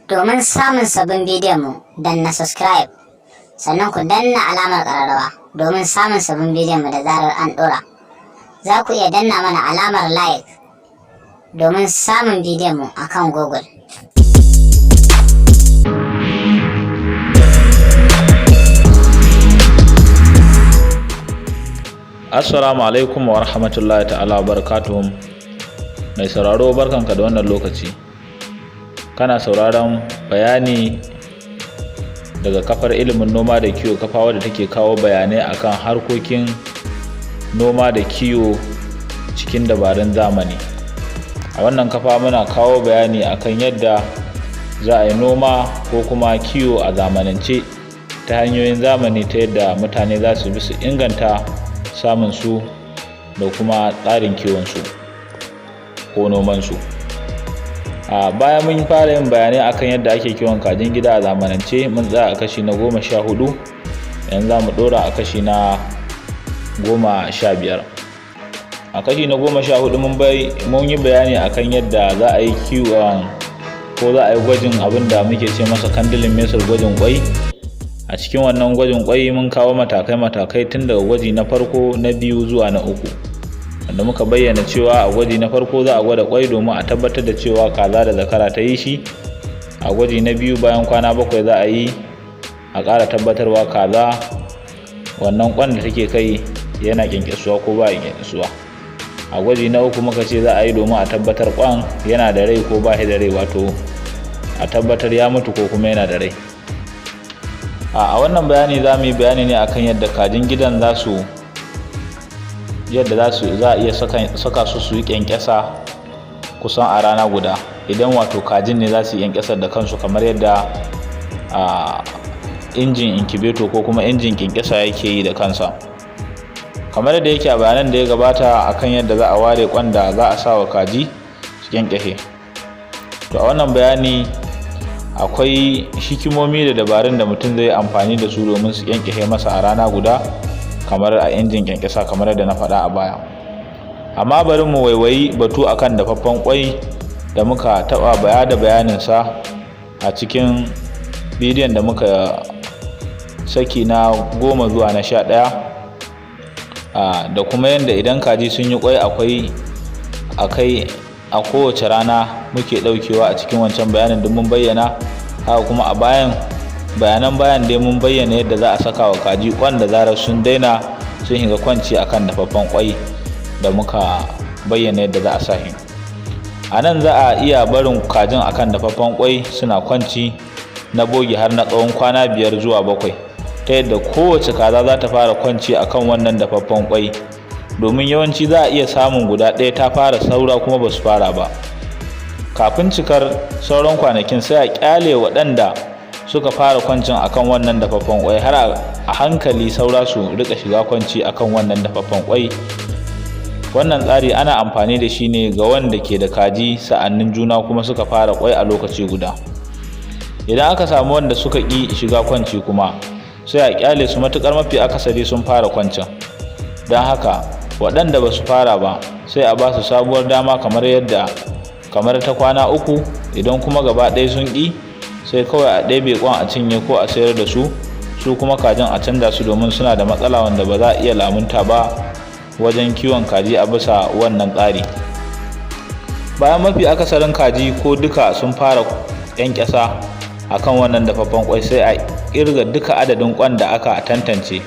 Domin samun sabbin bidiyon mu, danna subscribe, sannan ku danna alamar ƙararrawa domin samun sabbin bidiyon mu da zarar an ɗora. Za ku iya danna mana alamar like domin samun bidiyon mu akan Google. Assalamu alaikum wa rahmatullahi ta'ala wa barakatuhu. Mai sauraro barkanka da wannan lokaci. Kana sauraron bayani daga kafar ilimin noma da kiwo, kafa wadda take kawo bayanai akan harkokin noma da kiwo cikin dabarun zamani. A wannan kafa muna kawo bayani akan yadda za a yi noma ko kuma kiwo a zamanance ta hanyoyin zamani, ta yadda mutane za su bi su inganta samun su da kuma tsarin kiwon su ko noman su. A baya mun fara yin bayanai akan yadda ake kiwon kajin gida a zamanance. Mun tsaya a kashi na 14, yanzu za mu dora a kashi na 15. A kashi na 14 mun yi bayani akan yadda za a yi kiwon ko za a yi gwajin abin da muke ce masa kandilin mesar, gwajin kwai. A cikin wannan gwajin kwai mun kawo matakai tun daga gwaji na farko, na biyu zuwa na uku, wanda muka bayyana cewa a gwaji na farko za a gwada kwai domin a tabbatar da cewa kaza da zakara ta yi shi. A gwaji na biyu bayan kwana 7 za a yi a ƙara tabbatarwa kaza wannan kwan da take kai yana kyankyasuwa ko ba kyankyasuwa. A gwaji na uku muka ce za a yi domin a tabbatar kwan yana da rai ko ba shi da rai, wato a tabbatar ya mutu ko kuma yana da rai. A wannan bayani za mu yi bayani ne akan yadda kajin gidan za a iya saka su yi kyankyasa kusan a rana guda, idan wato kajin ne za su yi kyankyasar da kansu, kamar yadda injin incubator ko kuma injin kyankyasa yake yi da kansa. Kamar yadda yake a bayanan da ya gabata akan yadda za a ware kwan da za a sa wa kaji su kyankyashe. To a wannan bayani akwai hikimomi da dabarun da mutum zai amfani da su domin su kyankyashe masa a rana guda, kamar a injin kyankyasa, kamar yadda na faɗa a baya. Amma bari mu waiwayi batu akan dafaffen kwai da muka taɓa bayanin sa a cikin bidiyon da muka saki na 10 zuwa na 11, da kuma yadda idan kaji sun yi kwai a kowace rana muke ɗaukewa a cikin wancan bayanin da mun bayyana. Haka kuma a bayan dai mun bayyana yadda za a saka wa kaji kwan da zarar sun daina sun shiga kwanci akan dafaffen kwai da muka bayyana yadda za a sa shi. A nan za a iya barin kajin akan dafaffen kwai suna kwanci na bogi har na tsawon kwana 5 zuwa 7, ta yadda kowace kaza za ta fara kwanci akan wannan dafaffen kwai, domin yawanci za a iya samun guda ɗaya ta fara saura kuma ba su fara ba. Kafin cikar sauran kwanakin sai a kyale waɗanda suka fara kwancin akan wannan dafaffen kwai har a hankali saura su rika shiga kwanci akan wannan dafaffen kwai. Wannan tsari ana amfani da shi ne ga wanda ke da kaji sa'annin juna kuma suka fara kwai a lokaci guda. Idan aka samu wanda suka ƙi shiga kwanci kuma sai a kyale su, matukar mafi akasari sun fara kwancin. Don haka waɗanda ba su fara ba sai a ba su sabuwar dama kamar ta kwana 3. Idan kuma gaba ɗaya sun ƙi, sai kawai a ɗebe kwan a cinye ko a sayar da su kuma kajin a canza su, domin suna da matsala wanda ba za a iya lamunta ba wajen kiwon kaji a bisa wannan tsari. Bayan mafi akasarin kaji ko duka sun fara kyankyasa akan wannan dafaffen kwai, sai a kirga duka adadin kwan da aka tantance,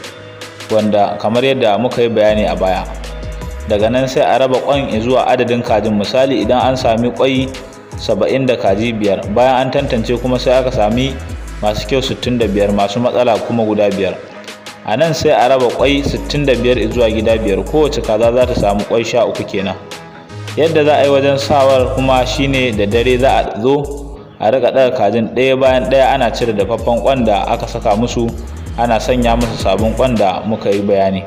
wanda kamar yadda muka yi bayani a baya. Daga nan sai a raba kwan zuwa adadin kajin. Misali, idan an sami kwai 70 da kaji 5, bayan an tantance kuma sai aka sami masu kyau 65, masu matsala kuma guda 5. A nan sai a raba kwai 65 zuwa gida 5, kowace kaza za ta samu kwai 13 kenan. Yadda za a yi wajen sawar kuma shine da dare za a zo a rika ɗaga kajin ɗaya bayan ɗaya, ana cire dafaffen kwan da aka saka musu, ana sanya musu sabon kwan da muka yi bayani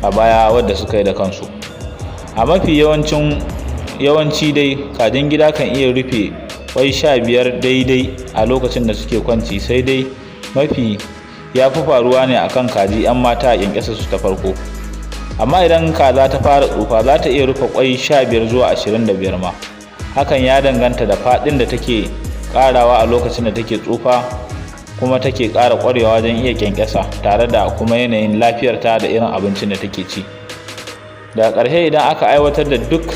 a baya wadda suka yi da kansu. A mafi yawanci dai kajin gida kan iya rufe kwai 15 daidai a lokacin da suke kwanci, sai dai ya fi faruwa ne akan kaji 'yan mata a kyankyasa su ta farko. Amma idan kaza ta fara tsufa za ta iya rufe kwai 15 zuwa 25 ma. Hakan ya danganta da faɗin da take ƙarawa a lokacin da take tsufa, kuma take ƙara ƙwarewa wajen iya ƙyanƙyasa tare da kuma yanayin lafiyarta da irin abincin da take ci. Daga ƙarshe, idan aka aiwatar da duk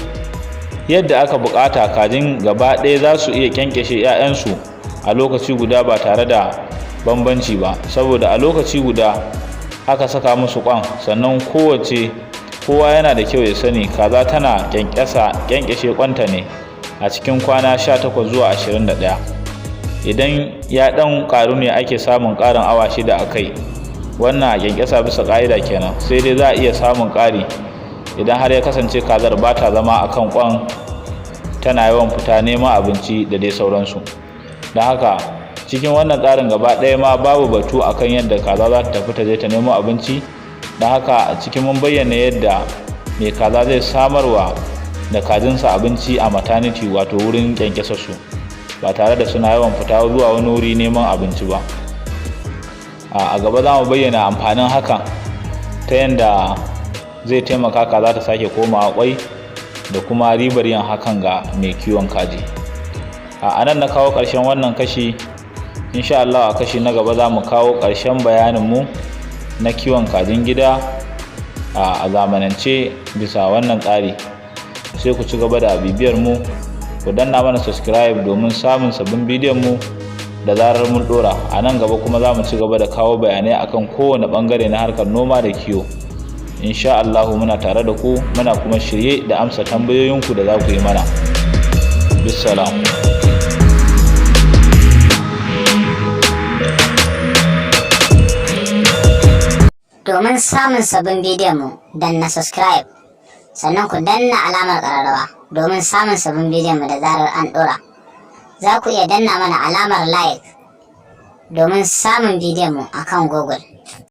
yadda aka buƙata, kajin gaba ɗaya za su iya ƙyanƙyashe 'ya'yansu a lokaci guda ba tare da bambanci ba, saboda a lokaci guda aka saka musu ƙwan. Sannan kowa yana da kyau ya sani kaza tana ƙyanƙyashe ƙwanta ne a cikin kwana 18 zuwa 21. Idan ya ɗan ƙaru ne ake samun ƙarin awa 6 a kai. Wannan a ƙyanƙyasa bisa ƙa'ida kenan, sai dai za a iya samun ƙari idan har ya kasance kazar ba ta zama a kan ƙwan, tana yawan fita neman abinci da dai sauransu. Don haka cikin wannan tsarin gaba ɗaya ma babu batu akan yadda kaza za ta tafi ta je ta nemo abinci. Don haka a cikin mun bayyana yadda mai kaza zai samarwa da kajinsa abinci a maternity, wato wurin ƙyanƙyasa su, ba tare da suna yawan fita zuwa wani wuri neman abinci ba. A gaba za mu bayyana amfanin hakan ta yadda zai taimaka kaza ta sake komawa kwai, da kuma ribar yin hakan ga mai kiwon kaji. A nan na kawo ƙarshen wannan kashi. Insha Allah a kashi na gaba za mu kawo ƙarshen bayaninmu na kiwon kajin gida a zamanance bisa wannan tsari. Sai ku ci gaba da bibiyar mu, ku danna mana subscribe domin samun sabbin bidiyon mu da zarar mun dora. A nan gaba kuma za mu ci gaba da kawo bayanai akan kowane bangare na harkar noma da kiwo. Insha Allah muna tare da ku, muna kuma shirye da amsa tambayoyinku da za ku yi mana. Bissalam. Domin samun sabbin bidiyon mu, danna subscribe, sannan ku danna alamar ƙararrawa domin samun sabbin bidiyon mu da zarar an ɗora. Za ku iya danna mana alamar like domin samun bidiyon mu akan Google.